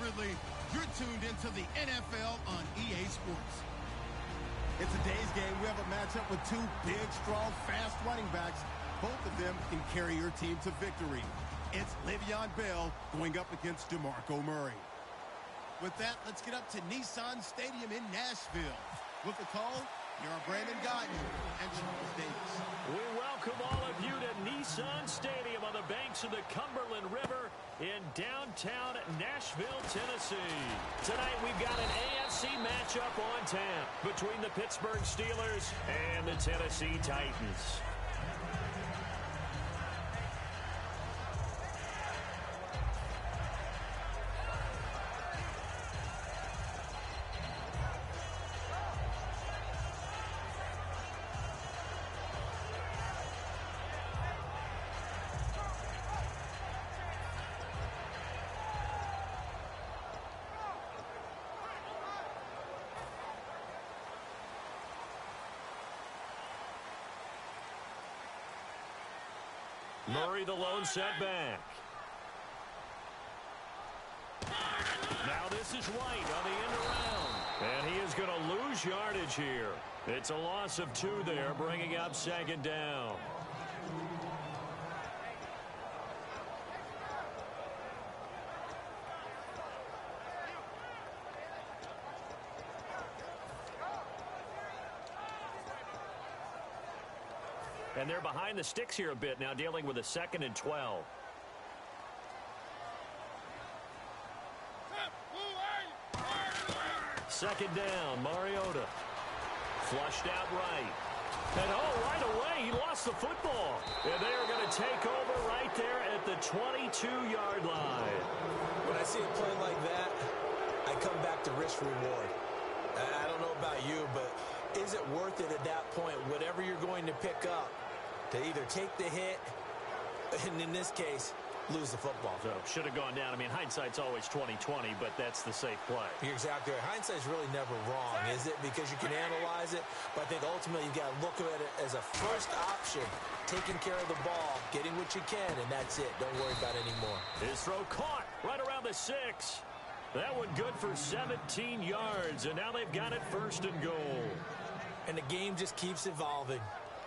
Ridley. You're tuned into the NFL on EA Sports. In today's game, we have a matchup with two big, strong, fast running backs. Both of them can carry your team to victory. It's Le'Veon Bell going up against DeMarco Murray. With that, let's get up to Nissan Stadium in Nashville. With the call, here are Brandon Guyton and Charles Davis. We welcome all of you to Nissan Stadium on the banks of the Cumberland River in downtown Nashville, Tennessee. Tonight we've got an AFC matchup on tap between the Pittsburgh Steelers and the Tennessee Titans. Murray, the lone setback. Now this is White on the end around. And he is going to lose yardage here. It's a loss of 2 there, bringing up second down. And they're behind the sticks here a bit now, dealing with a 2nd and 12. Second down, Mariota. Flushed out right. And right away, he lost the football. And they are going to take over right there at the 22-yard line. When I see a play like that, I come back to risk reward. I don't know about you, but is it worth it at that point, whatever you're going to pick up, to either take the hit, and in this case, lose the football? So, should have gone down. I mean, hindsight's always 20/20, but that's the safe play. You're exactly right. Hindsight's really never wrong, is it? Because you can analyze it, but I think ultimately you've got to look at it as a first option, taking care of the ball, getting what you can, and that's it. Don't worry about it anymore. His throw caught right around the 6. That one good for 17 yards, and now they've got it 1st and goal. And the game just keeps evolving.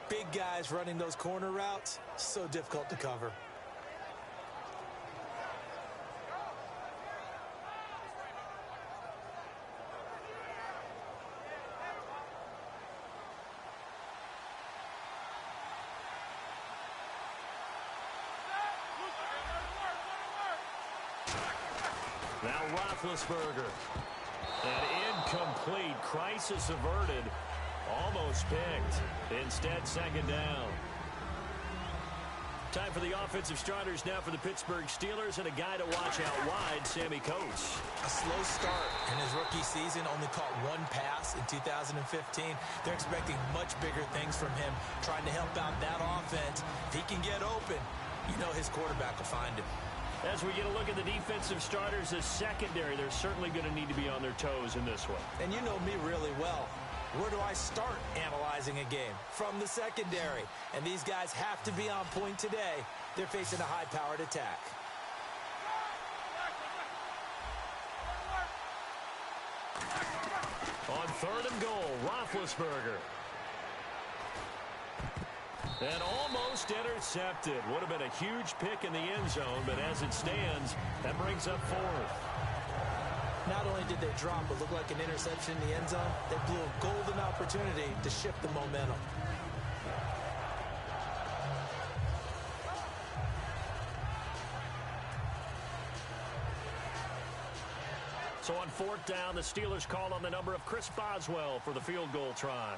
Big guys running those corner routes, so difficult to cover. Now Roethlisberger. An incomplete. Crisis averted. Almost picked. Instead, 2nd down. Time for the offensive starters now for the Pittsburgh Steelers, and a guy to watch out wide, Sammy Coates. A slow start in his rookie season, only caught 1 pass in 2015. They're expecting much bigger things from him, trying to help out that offense. If he can get open, you know his quarterback will find him. As we get a look at the defensive starters as secondary, they're certainly going to need to be on their toes in this one. And you know me really well. Where do I start analyzing a game? From the secondary. And these guys have to be on point today. They're facing a high-powered attack. On 3rd and goal, Roethlisberger. And almost intercepted. Would have been a huge pick in the end zone, but as it stands, that brings up 4th. Not only did they drop what looked like an interception in the end zone, they blew a golden opportunity to shift the momentum. So on 4th down, the Steelers call on the number of Chris Boswell for the field goal try.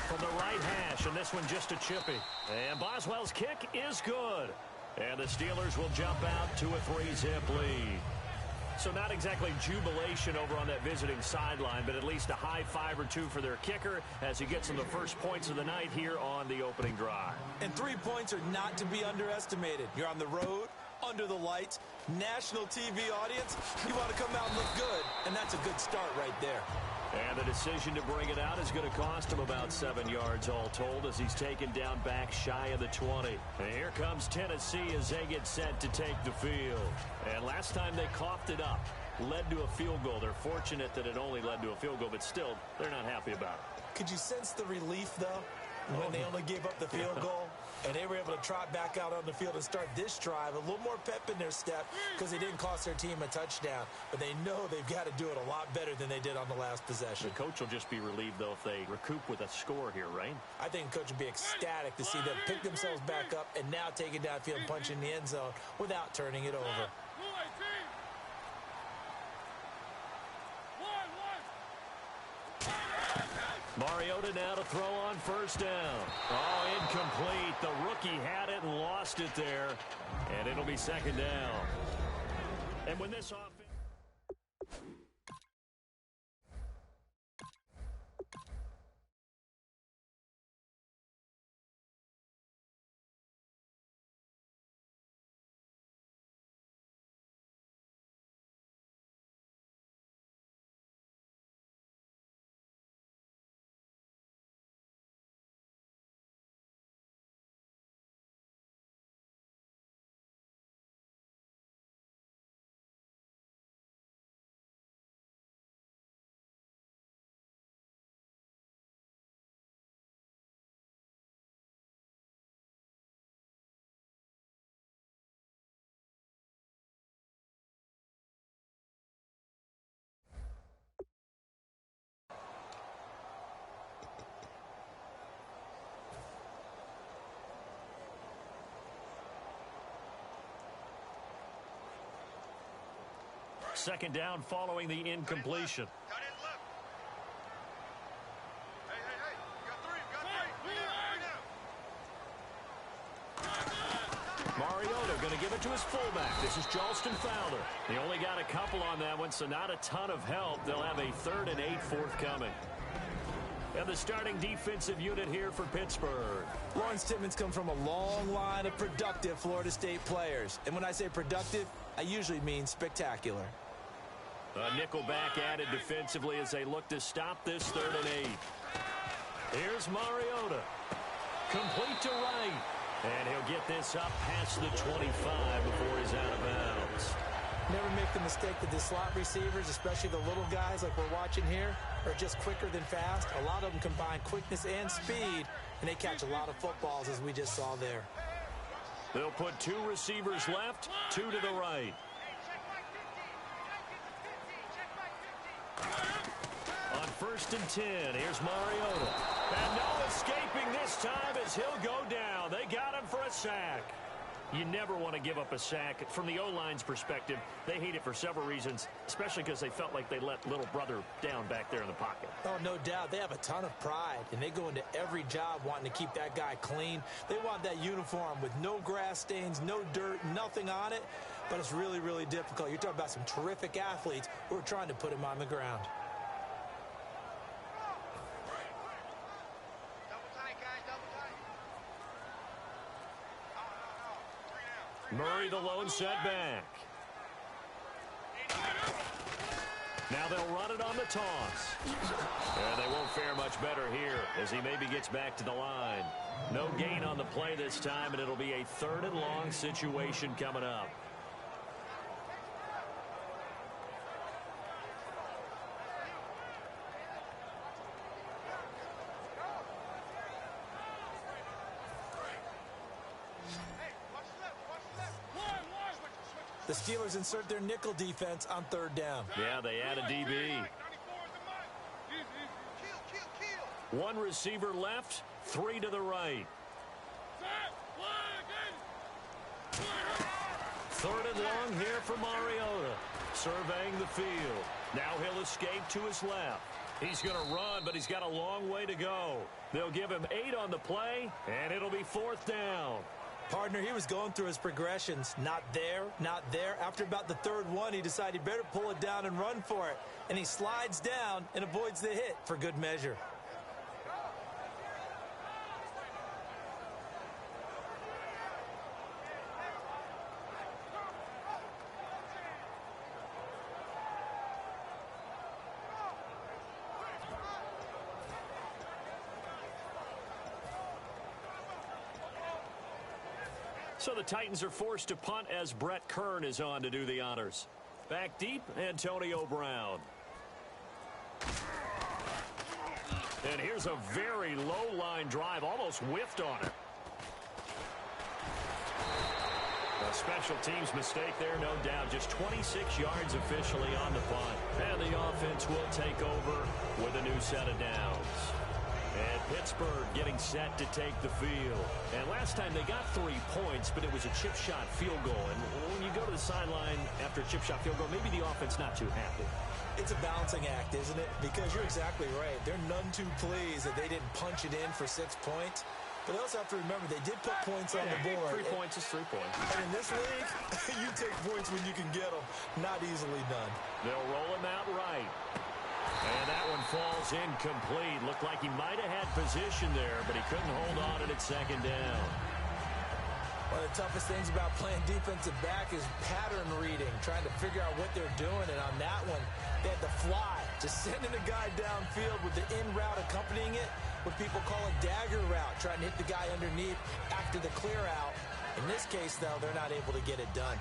From the right hash, and this one just a chippy. And Boswell's kick is good. And the Steelers will jump out to a 3-zip lead. So not exactly jubilation over on that visiting sideline, but at least a high 5 or 2 for their kicker as he gets them the first points of the night here on the opening drive. And 3 points are not to be underestimated. You're on the road, under the lights, national TV audience. You want to come out and look good, and that's a good start right there. And the decision to bring it out is going to cost him about 7 yards all told as he's taken down back shy of the 20. And here comes Tennessee as they get set to take the field. And last time they coughed it up. led to a field goal. They're fortunate that it only led to a field goal, but still, they're not happy about it. Could you sense the relief, though, when they only gave up the field goal? And they were able to trot back out on the field and start this drive. A little more pep in their step because they didn't cost their team a touchdown. But they know they've got to do it a lot better than they did on the last possession. The coach will just be relieved, though, if they recoup with a score here, right? I think the coach would be ecstatic to see them pick themselves back up and now take it downfield and punch in the end zone without turning it over. Mariota now to throw on first down. Oh, incomplete. The rookie had it and lost it there. And it'll be second down. And when this offense... Second down following the incompletion. Mariota going to give it to his fullback. This is Charleston Fowler. They only got a couple on that one, so not a ton of help. They'll have a 3rd and 8 forthcoming. And the starting defensive unit here for Pittsburgh. Lawrence Timmons comes from a long line of productive Florida State players. And when I say productive, I usually mean spectacular. A nickel back added defensively as they look to stop this 3rd and 8. Here's Mariota. Complete to right. And he'll get this up past the 25 before he's out of bounds. Never make the mistake that the slot receivers, especially the little guys like we're watching here, are just quicker than fast. A lot of them combine quickness and speed, and they catch a lot of footballs, as we just saw there. They'll put 2 receivers left, 2 to the right. On 1st and 10, here's Mariota. And no escaping this time as he'll go down. They got him for a sack. You never want to give up a sack. From the O-line's perspective, they hate it for several reasons, especially because they felt like they let little brother down back there in the pocket. Oh, no doubt. They have a ton of pride, and they go into every job wanting to keep that guy clean. They want that uniform with no grass stains, no dirt, nothing on it, but it's really, really difficult. You're talking about some terrific athletes who are trying to put him on the ground. Murray the lone setback. Now they'll run it on the toss. And they won't fare much better here as he maybe gets back to the line. No gain on the play this time, and it'll be a 3rd and long situation coming up. The Steelers insert their nickel defense on 3rd down. Yeah, they add a DB. 1 receiver left, 3 to the right. 3rd and long here for Mariota. Surveying the field. Now he'll escape to his left. He's going to run, but he's got a long way to go. They'll give him 8 on the play, and it'll be 4th down. Partner, he was going through his progressions. Not there, not there. After about the 3rd one, he decided he better pull it down and run for it. And he slides down and avoids the hit for good measure. So the Titans are forced to punt as Brett Kern is on to do the honors. Back deep, Antonio Brown. And here's a very low-line drive, almost whiffed on it. A special teams mistake there, no doubt. Just 26 yards officially on the punt. And the offense will take over with a new set of downs. And Pittsburgh getting set to take the field. And last time they got 3 points, but it was a chip shot field goal. And when you go to the sideline after a chip shot field goal, maybe the offense not too happy. It's a balancing act, isn't it? Because you're exactly right. They're none too pleased that they didn't punch it in for 6 points. But they also have to remember they did put points on the board. 3 points is 3 points. And in this league, you take points when you can get them. Not easily done. They'll roll him out right. And that one falls incomplete. Looked like he might have had position there, but he couldn't hold on it at second down. One of the toughest things about playing defensive back is pattern reading, trying to figure out what they're doing. And on that one, they had the fly, just sending a guy downfield with the in route accompanying it, what people call a dagger route, trying to hit the guy underneath after the clear out. In this case, though, they're not able to get it done.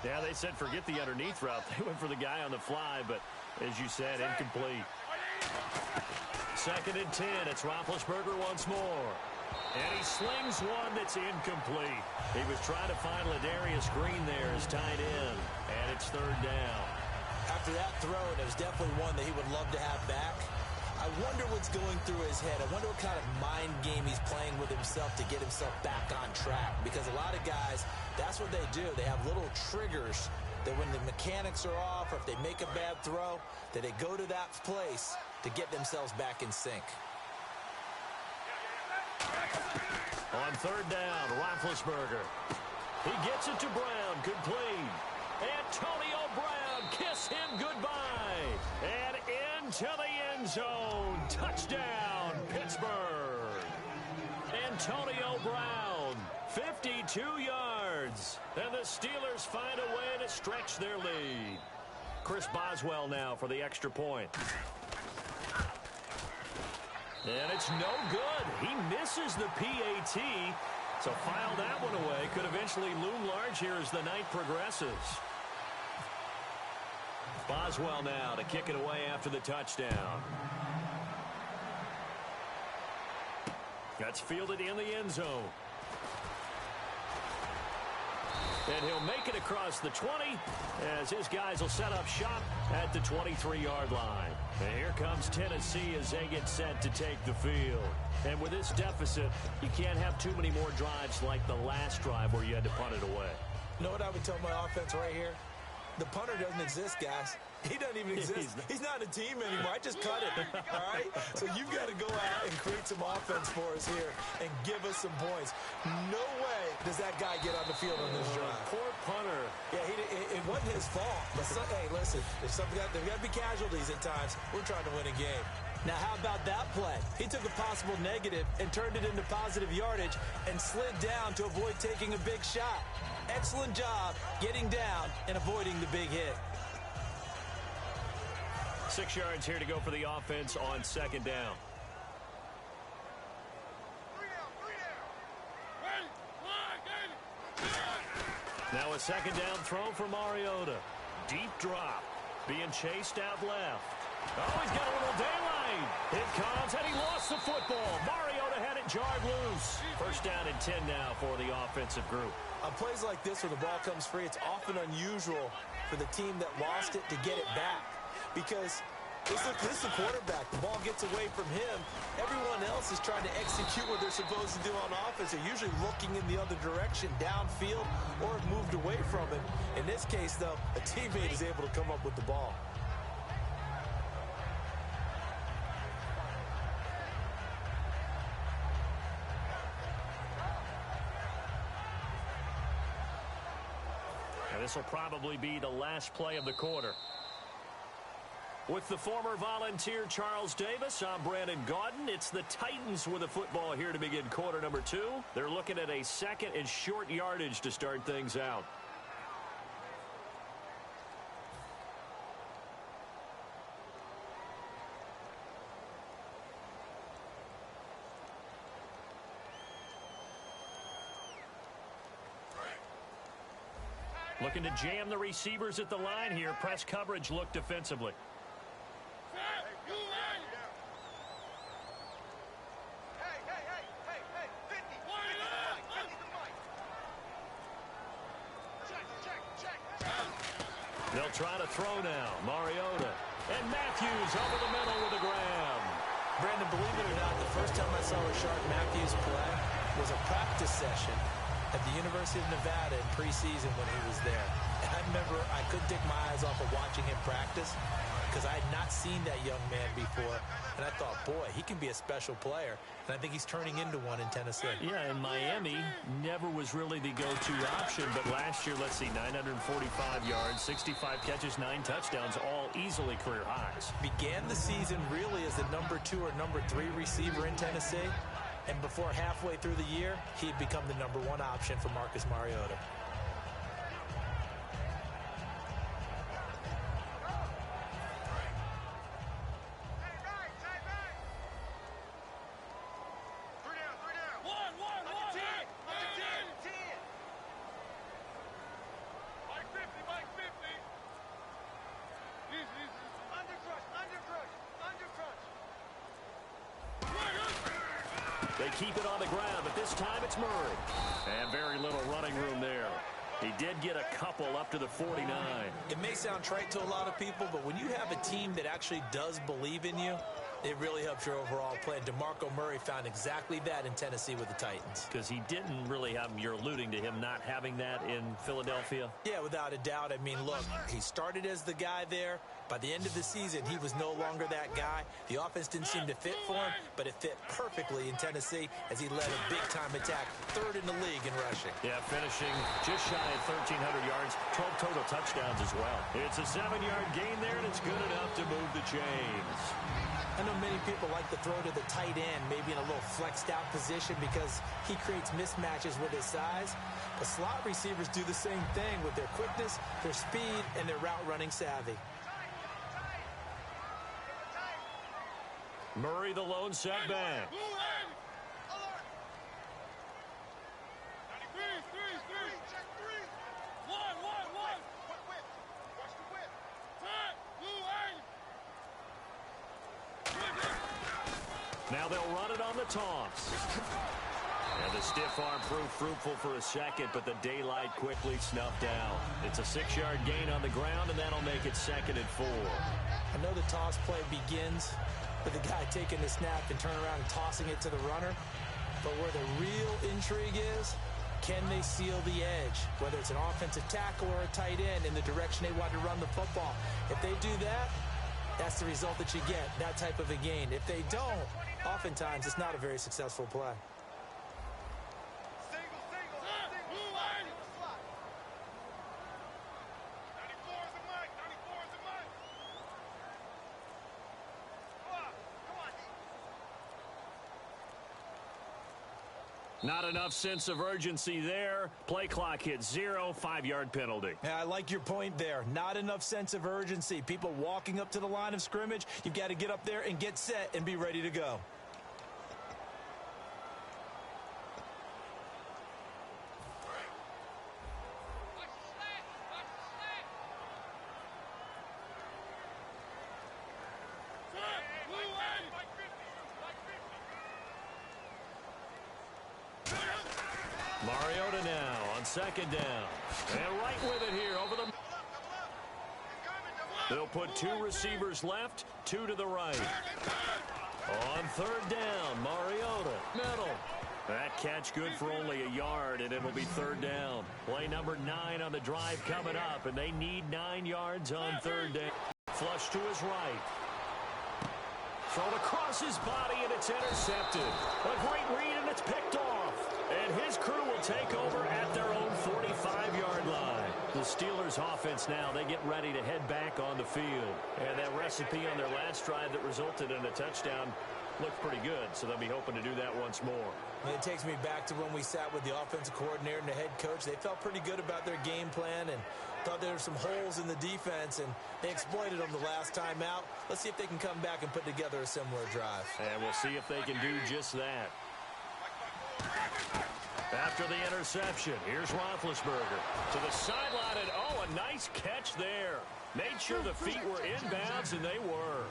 Yeah, they said forget the underneath route. They went for the guy on the fly, but as you said, incomplete. 2nd and 10. It's Roethlisberger once more. And he slings one that's incomplete. He was trying to find Ladarius Green there as tight end. And it's 3rd down. After that throw, it was definitely one that he would love to have back. I wonder what's going through his head. I wonder what kind of mind game he's playing with himself to get himself back on track. Because a lot of guys, that's what they do. They have little triggers that when the mechanics are off or if they make a bad throw, that they go to that place to get themselves back in sync. On 3rd down, Roethlisberger. He gets it to Brown, complete. Antonio Brown, kiss him goodbye. And into the end zone. Touchdown, Pittsburgh. Antonio Brown, 52 yards. And the Steelers find a way to stretch their lead. Chris Boswell now for the extra point. And it's no good. He misses the PAT. So file that one away. Could eventually loom large here as the night progresses. Boswell now to kick it away after the touchdown. That's fielded in the end zone. And he'll make it across the 20 as his guys will set up shop at the 23-yard line. And here comes Tennessee as they get set to take the field. And with this deficit, you can't have too many more drives like the last drive where you had to punt it away. You know what I would tell my offense right here? The punter doesn't exist, guys. He doesn't even exist. He's not a team anymore. I just cut it, all right? So you've got to go out and create some offense for us here and give us some points. No way does that guy get on the field on this drive. Poor punter. Yeah, it wasn't his fault. But hey, listen, there's got to be casualties at times. We're trying to win a game. Now, how about that play? He took a possible negative and turned it into positive yardage and slid down to avoid taking a big shot. Excellent job getting down and avoiding the big hit. 6 yards here to go for the offense on 2nd down. Now a 2nd down throw for Mariota. Deep drop. Being chased out left. Oh, he's got a little daylight. It comes, and he lost the football. Mariota had it jarred loose. 1st down and 10 now for the offensive group. On plays like this where the ball comes free, it's often unusual for the team that lost it to get it back. Because this is the quarterback. The ball gets away from him. Everyone else is trying to execute what they're supposed to do on offense. They're usually looking in the other direction, downfield, or have moved away from it. In this case, though, a teammate is able to come up with the ball. And this will probably be the last play of the quarter. With the former Volunteer Charles Davis, I'm Brandon Gaudin. It's the Titans with the football here to begin quarter number 2. They're looking at a 2nd and short yardage to start things out. Looking to jam the receivers at the line here. Press coverage look defensively. They'll try to throw now. Mariota. And Matthews over the middle with a grab. Brandon, believe it or not, the first time I saw Rashard Matthews play was a practice session at the University of Nevada in preseason when he was there. And I remember I couldn't take my eyes off of watching him practice because I had not seen that young man before. And I thought, boy, he can be a special player. And I think he's turning into one in Tennessee. Yeah, and Miami never was really the go-to option. But last year, let's see, 945 yards, 65 catches, 9 touchdowns, all easily career highs. Began the season really as the number 2 or number 3 receiver in Tennessee. And before halfway through the year, he had become the number 1 option for Marcus Mariota. They keep it on the ground, but this time it's Murray. And very little running room there. He did get a couple up to the 49. It may sound trite to a lot of people, but when you have a team that actually does believe in you, it really helps your overall play. And DeMarco Murray found exactly that in Tennessee with the Titans. Because he didn't really have, you're alluding to him not having that in Philadelphia? Yeah, without a doubt. I mean, look, he started as the guy there. By the end of the season, he was no longer that guy. The offense didn't seem to fit for him, but it fit perfectly in Tennessee as he led a big-time attack, 3rd in the league in rushing. Yeah, finishing just shy of 1,300 yards, 12 total touchdowns as well. It's a 7-yard gain there, and it's good enough to move the chains. I know many people like to throw to the tight end, maybe in a little flexed-out position because he creates mismatches with his size. But slot receivers do the same thing with their quickness, their speed, and their route-running savvy. Murray, the lone setback. Now they'll run it on the toss. And the stiff arm proved fruitful for a second, but the daylight quickly snuffed out. It's a 6-yard gain on the ground, and that'll make it 2nd and 4. I know the toss play begins with the guy taking the snap and turning around and tossing it to the runner. But where the real intrigue is, can they seal the edge? Whether it's an offensive tackle or a tight end in the direction they want to run the football. If they do that, that's the result that you get, that type of a gain. If they don't, oftentimes it's not a very successful play. Not enough sense of urgency there. Play clock hits 0, 5-yard penalty. Yeah, I like your point there. Not enough sense of urgency. People walking up to the line of scrimmage, you've got to get up there and get set and be ready to go. Mariota now on 2nd down. And right with it here over the... They'll put 2 receivers left, 2 to the right. On 3rd down, Mariota, middle. That catch good for only a yard, and it'll be 3rd down. Play number 9 on the drive coming up, and they need 9 yards on 3rd down. Flush to his right. Thrown across his body, and it's intercepted. A great read, and it's picked off. And his crew will take over at their own 45-yard line. The Steelers' offense now, they get ready to head back on the field. And that recipe on their last drive that resulted in a touchdown looked pretty good, so they'll be hoping to do that once more. And it takes me back to when we sat with the offensive coordinator and the head coach. They felt pretty good about their game plan and thought there were some holes in the defense, and they exploited them the last time out. Let's see if they can come back and put together a similar drive. And we'll see if they can do just that. After the interception, here's Roethlisberger to the sideline, and oh, a nice catch there. Made sure the feet were inbounds, and they were.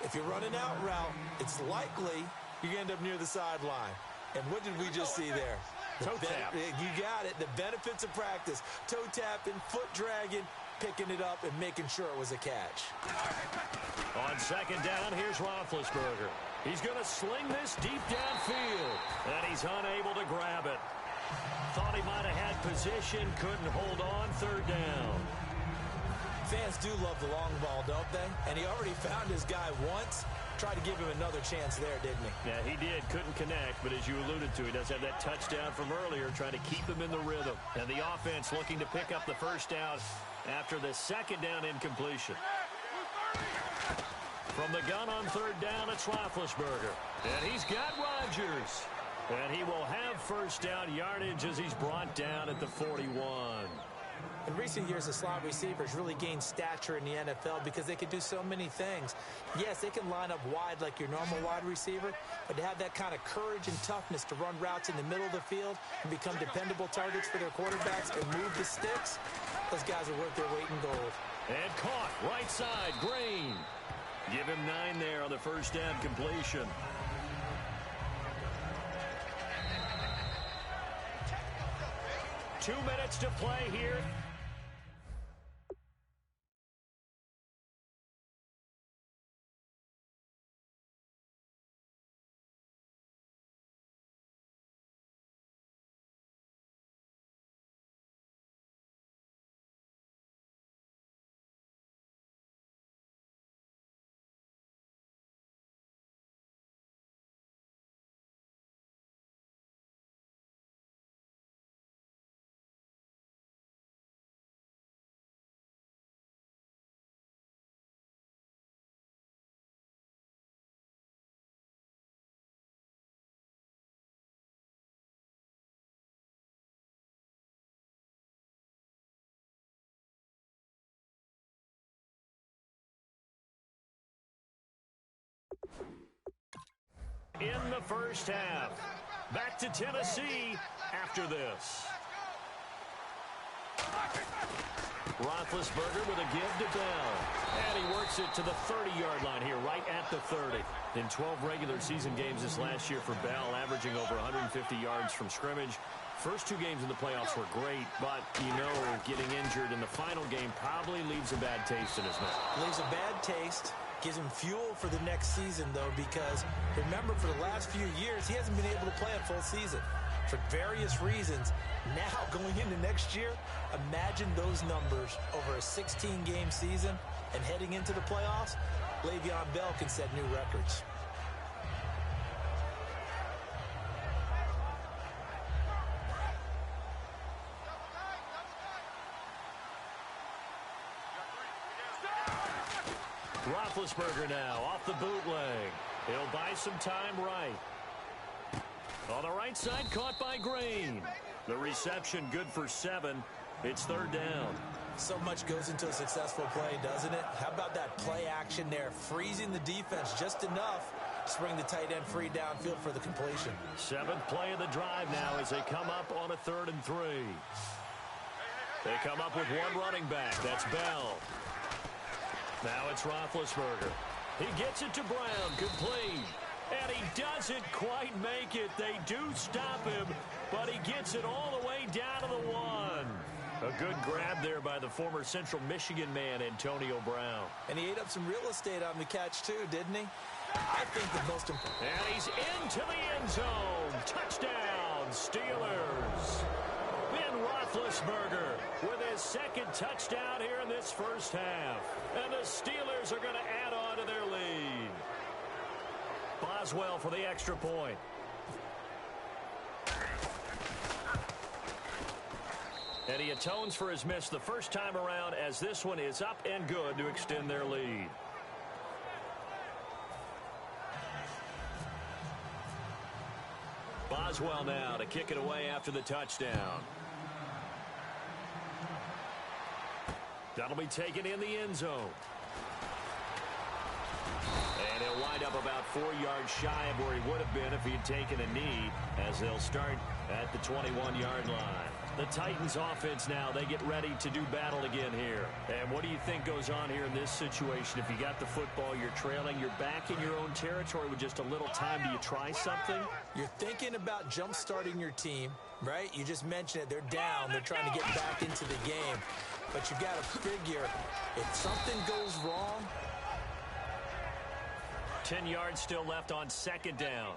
If you're running out route, it's likely you end up near the sideline. And what did we just see there? Toe tap. You got it. The benefits of practice. Toe tapping, foot dragging, picking it up, and making sure it was a catch. On second down, here's Roethlisberger. He's going to sling this deep downfield, and he's unable to grab it. Thought he might have had position, couldn't hold on, third down. Fans do love the long ball, don't they? And he already found his guy once. Tried to give him another chance there, didn't he? Yeah, he did. Couldn't connect, but as you alluded to, he does have that touchdown from earlier, trying to keep him in the rhythm. And the offense looking to pick up the first down after the second down incompletion. From the gun on third down, it's Roethlisberger. And he's got Rodgers. And he will have first down yardage as he's brought down at the 41. In recent years, the slot receivers really gained stature in the NFL because they can do so many things. Yes, they can line up wide like your normal wide receiver, but to have that kind of courage and toughness to run routes in the middle of the field and become dependable targets for their quarterbacks and move the sticks, those guys are worth their weight in gold. And caught, right side, Green. Give him 9 there on the first down completion. Two minutes to play here. In the first half. Back to Tennessee after this. Roethlisberger with a give to Bell. And he works it to the 30-yard line here, right at the 30. In 12 regular season games this last year for Bell, averaging over 150 yards from scrimmage. First 2 games in the playoffs were great, but, you know, getting injured in the final game probably leaves a bad taste in his mouth. Leaves a bad taste. Gives him fuel for the next season, though, because remember, for the last few years, he hasn't been able to play a full season for various reasons. Now, going into next year, imagine those numbers over a 16-game season and heading into the playoffs. Le'Veon Bell can set new records. Roethlisberger now off the bootleg. He'll buy some time right. On the right side, caught by Green. The reception good for 7. It's third down. So much goes into a successful play, doesn't it? How about that play action there? Freezing the defense just enough to bring the tight end free downfield for the completion. 7th play of the drive now as they come up on a 3rd and 3. They come up with one running back. That's Bell. Now it's Roethlisberger. He gets it to Brown, complete. And he doesn't quite make it. They do stop him, but he gets it all the way down to the 1. A good grab there by the former Central Michigan man, Antonio Brown. And he ate up some real estate on the catch, too, didn't he? I think the most important... And he's into the end zone. Touchdown, Steelers. Ben Roethlisberger with his 2nd touchdown here in this first half. And the Steelers are going to add on to their lead. Boswell for the extra point. And he atones for his miss the first time around as this one is up and good to extend their lead. Boswell now to kick it away after the touchdown. That'll be taken in the end zone. And he'll wind up about yards shy of where he would have been if he had taken a knee, as they'll start at the 21-yard line. The Titans offense now, they get ready to do battle again here. And what do you think goes on here in this situation? If you got the football, you're trailing, you're back in your own territory with just a little time. Do you try something? You're thinking about jump-starting your team, right? You just mentioned it. They're down. They're trying to get back into the game. But you got to figure, if something goes wrong. 10 yards still left on second down.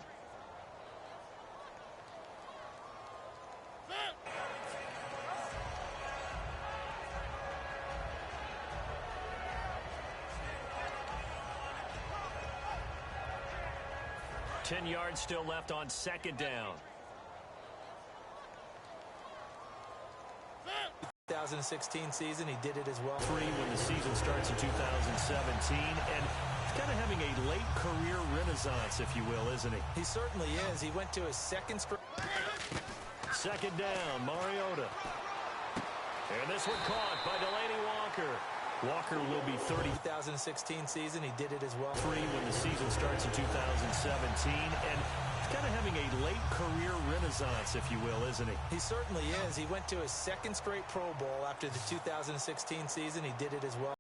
Ten yards still left on second down. 2016 season, he did it as well. When the season starts in 2017, and he's kind of having a late career renaissance, if you will, isn't he? He certainly is. He went to his second straight. Second down, Mariota. And this one caught by Delaney Walker. Walker will be 2016 season, he did it as well. When the season starts in 2017, and he's kind of having a late career renaissance, if you will, isn't he? He certainly is. He went to his second straight Pro Bowl after the 2016 season. He did it as well.